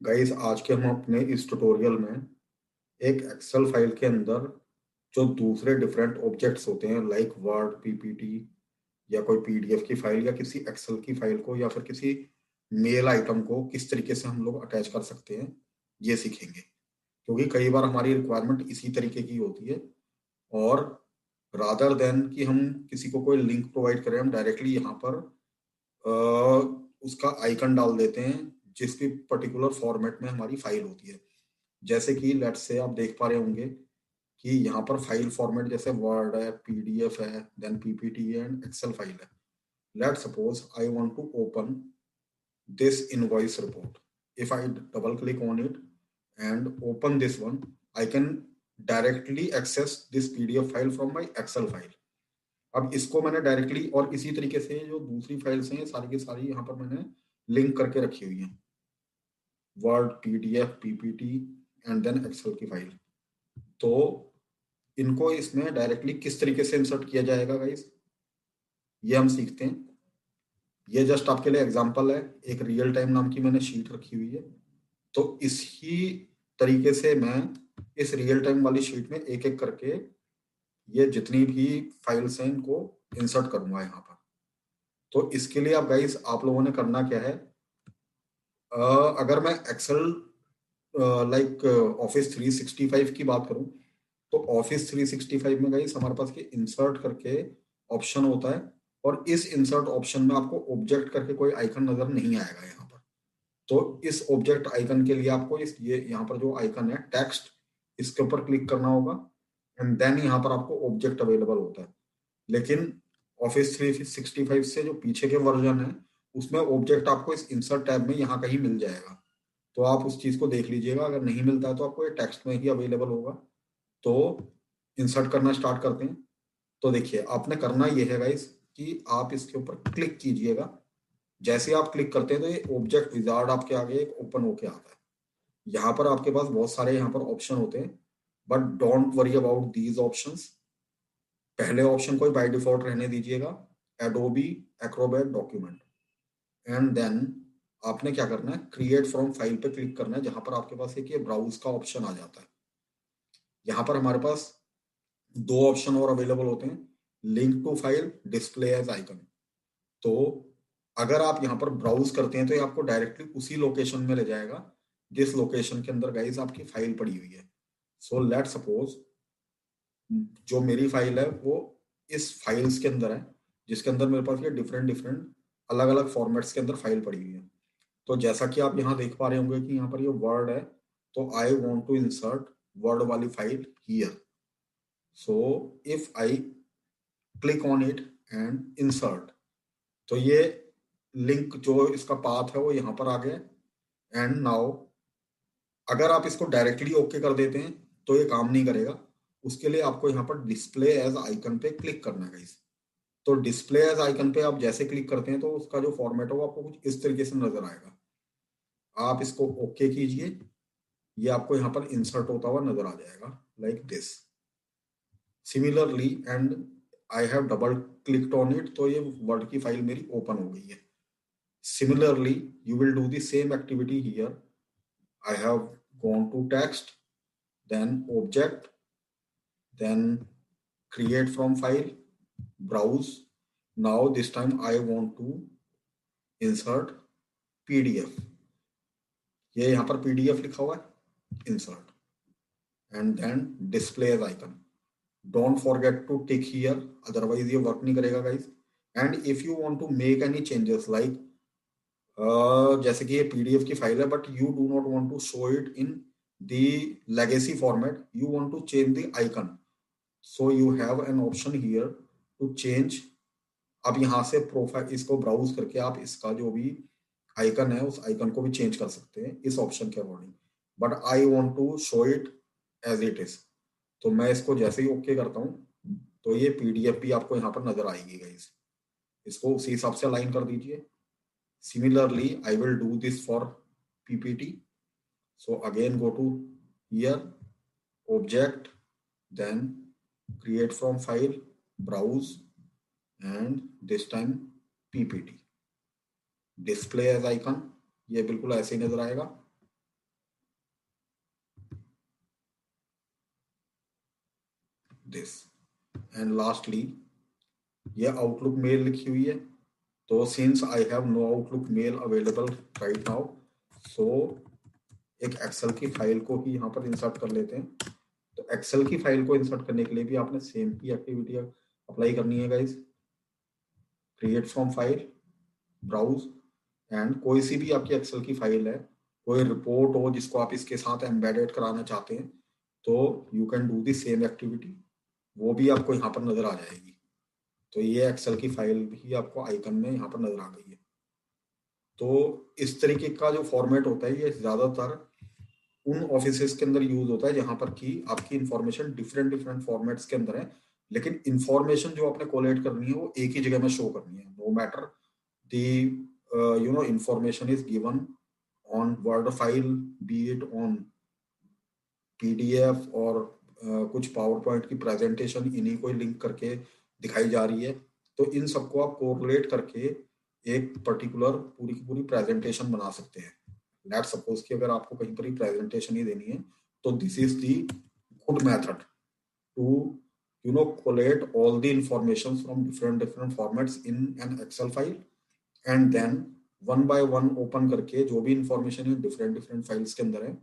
Guys आज के हम अपने इस ट्यूटोरियल में एक एक्सेल फाइल के अंदर जो दूसरे डिफरेंट ऑब्जेक्ट्स होते हैं लाइक वर्ड पीपीटी या कोई पीडीएफ की फाइल या किसी एक्सेल की फाइल को या फिर किसी मेल आइटम को किस तरीके से हम लोग अटैच कर सकते हैं ये सीखेंगे। क्योंकि कई बार हमारी रिक्वायरमेंट इसी तरीके की होती है और रादर देन कि हम किसी को कोई लिंक प्रोवाइड करें हम डायरेक्टली यहाँ पर उसका आइकन डाल देते हैं जिस भी पर्टिकुलर फॉर्मेट में हमारी फाइल होती है। जैसे कि लेट्स से आप देख पा रहे होंगे कि यहाँ पर फाइल फॉर्मेट जैसे वर्ड है, पीडीएफ है, देन पीपीटी है एंड एक्सेल फाइल है। Let's suppose I want to open this invoice report. If I double click on it and open this one, I can directly access this PDF file from my Excel file. अब इसको मैंने directly और इसी तरीके से जो दूसरी files हैं सारी की सारी यहाँ पर मैंने लिंक करके रखी हुई हैं, Word, PDF, PPT and then Excel की फाइल। तो इनको इसमें डायरेक्टली किस तरीके से इंसर्ट किया जाएगा गाइस, ये हम सीखते हैं। ये जस्ट आपके लिए एग्जांपल है, एक रियल टाइम नाम की मैंने शीट रखी हुई है। तो इसी तरीके से मैं इस रियल टाइम वाली शीट में एक एक करके ये जितनी भी फाइल्स हैं इनको इंसर्ट करूंगा यहाँ पर। तो इसके लिए आप गाइस आप लोगों ने करना क्या है, अगर मैं एक्सेल लाइक ऑफिस 365 की बात करूं तो ऑफिस 365 में गाइस हमारे पास ये इंसर्ट करके ऑप्शन होता है और इस इंसर्ट ऑप्शन में आपको ऑब्जेक्ट करके कोई आइकन नजर नहीं आएगा यहाँ पर। तो इस ऑब्जेक्ट आइकन के लिए आपको इस ये यहाँ पर जो आइकन है टेक्स्ट, इसके ऊपर क्लिक करना होगा एंड देन यहाँ पर आपको ऑब्जेक्ट अवेलेबल होता है। लेकिन ऑफिस 365 से जो पीछे के वर्जन है उसमें ऑब्जेक्ट आपको इस इंसर्ट टैब में यहाँ कहीं मिल जाएगा। तो आप उस चीज को देख लीजिएगा, अगर नहीं मिलता है तो आपको ये टेक्स्ट में ही अवेलेबल होगा। तो इंसर्ट करना स्टार्ट करते हैं। तो देखिए आपने करना ये है गाइस कि आप इसके ऊपर क्लिक कीजिएगा। जैसे आप क्लिक करते हैं तो ये ऑब्जेक्ट विजार्ड आपके आगे एक ओपन होके आता है। यहाँ पर आपके पास बहुत सारे यहाँ पर ऑप्शन होते हैं, but don't worry about these options. पहले ऑप्शन को बाय डिफॉल्ट रहने दीजिएगा, Adobe Acrobat document. And then आपने क्या करना है, क्रिएट फ्रॉम फाइल पे क्लिक करना है, जहां पर आपके पास एक ये ब्राउज का ऑप्शन आ जाता है। यहाँ पर हमारे पास दो ऑप्शन और अवेलेबल होते हैं, link to file, display as icon. तो अगर आप यहाँ पर ब्राउज करते हैं तो ये आपको डायरेक्टली उसी लोकेशन में ले जाएगा जिस लोकेशन के अंदर गाइस आपकी फाइल पड़ी हुई है। सो लेट सपोज जो मेरी फाइल है वो इस फाइल्स के अंदर है, जिसके अंदर मेरे पास ये डिफरेंट डिफरेंट अलग अलग फॉर्मेट्स के अंदर फाइल पड़ी हुई है। तो जैसा कि आप यहाँ देख पा रहे होंगे कि यहाँ पर ये वर्ड है, तो I want to insert word वाली file here. So if I click on it and insert, तो ये लिंक जो इसका पाथ है वो यहाँ पर आ गया। एंड नाउ अगर आप इसको डायरेक्टली ओके कर देते हैं तो ये काम नहीं करेगा। उसके लिए आपको यहाँ पर डिस्प्ले एज आइकन पे क्लिक करना है गाइस। तो डिस्प्ले एज आइकन पे आप जैसे क्लिक करते हैं तो उसका जो फॉर्मेट है वो आपको कुछ इस तरीके से नजर आएगा। आप इसको ओके कीजिए, ये आपको यहाँ पर इंसर्ट होता हुआ नजर आ जाएगा like this. Similarly and I have double clicked on it, तो ये वर्ड की फाइल मेरी ओपन हो गई है। Similarly you will do the same activity here. I have gone to text, then object, then create from file, browse. Now this time I want to insert PDF. ये यहाँ पर PDF लिखा हुआ है, insert and then display as icon. Don't forget to tick here, otherwise ये work नहीं करेगा guys. And if you want to make any changes like जैसे कि ये पीडीएफ की फाइल है but you do not want to show it in the legacy format, you want to change the icon, so you have an option here to change. अब यहाँ से profile इसको browse करके आप इसका जो भी आइकन है उस आइकन को भी चेंज कर सकते हैं इस ऑप्शन के according. But I want to show it as it is, तो मैं इसको जैसे ही ओके करता हूँ तो ये पीडीएफ भी आपको यहाँ पर नजर आएगी गाइस। इसको उसी हिसाब से अलाइन कर दीजिए। Similarly, I will do this for PPT. So again, go to here, object, then create from file, browse, and this time PPT. Display as icon, ये बिल्कुल ऐसे ही नजर आएगा। दिस। एंड लास्टली ये आउटलुक मेल लिखी हुई है, तो since I have no Outlook mail available right now, so एक एक्सेल की फाइल को ही यहाँ पर इंसर्ट कर लेते हैं। तो एक्सेल की फाइल को इंसर्ट करने के लिए भी आपने सेम ही एक्टिविटी अप्लाई करनी है guys. Create from file, browse, and कोई सी भी आपकी एक्सेल की फाइल है, कोई रिपोर्ट हो जिसको आप इसके साथ एम्बेडेड कराना चाहते हैं, तो you can do the same activity, वो भी आपको यहाँ पर नजर आ जाएगी। तो ये एक्सेल की फाइल भी आपको आइकन में यहाँ पर नजर आ गई है। तो इस तरीके का जो फॉर्मेट होता है ये ज्यादातर उन ऑफिसेस के अंदर यूज होता है जहां पर कि आपकी इंफॉर्मेशन डिफरेंट डिफरेंट फॉर्मेट्स के अंदर है, लेकिन इंफॉर्मेशन जो आपने कोलेक्ट करनी है वो एक ही जगह में शो करनी है, no matter the information is given on word file, be it on PDF और कुछ पावर पॉइंट की प्रेजेंटेशन इन्हीं को लिंक करके दिखाई जा रही है। तो इन सबको आप कोरिलेट करके एक पर्टिकुलर पूरी की पूरी प्रेजेंटेशन बना सकते हैं। लेट सपोज कि अगर आपको कहीं पर ही प्रेजेंटेशन ही देनी है, तो this is the good method to collate all the information from different different formats in an excel file, and then one by one open करके जो भी इंफॉर्मेशन है डिफरेंट डिफरेंट फाइल्स के अंदर है,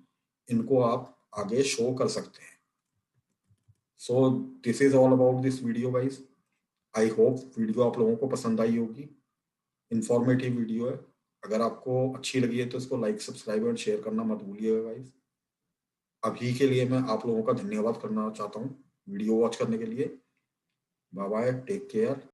इनको आप आगे शो कर सकते हैं। So this is all about this video guys. I hope video आप लोगों को पसंद आई होगी, इंफॉर्मेटिव वीडियो है। अगर आपको अच्छी लगी है तो इसको लाइक, सब्सक्राइब एंड शेयर करना मत भूलिएगा गाइस। अभी के लिए मैं आप लोगों का धन्यवाद करना चाहता हूँ वीडियो वॉच करने के लिए। Bye bye, take care.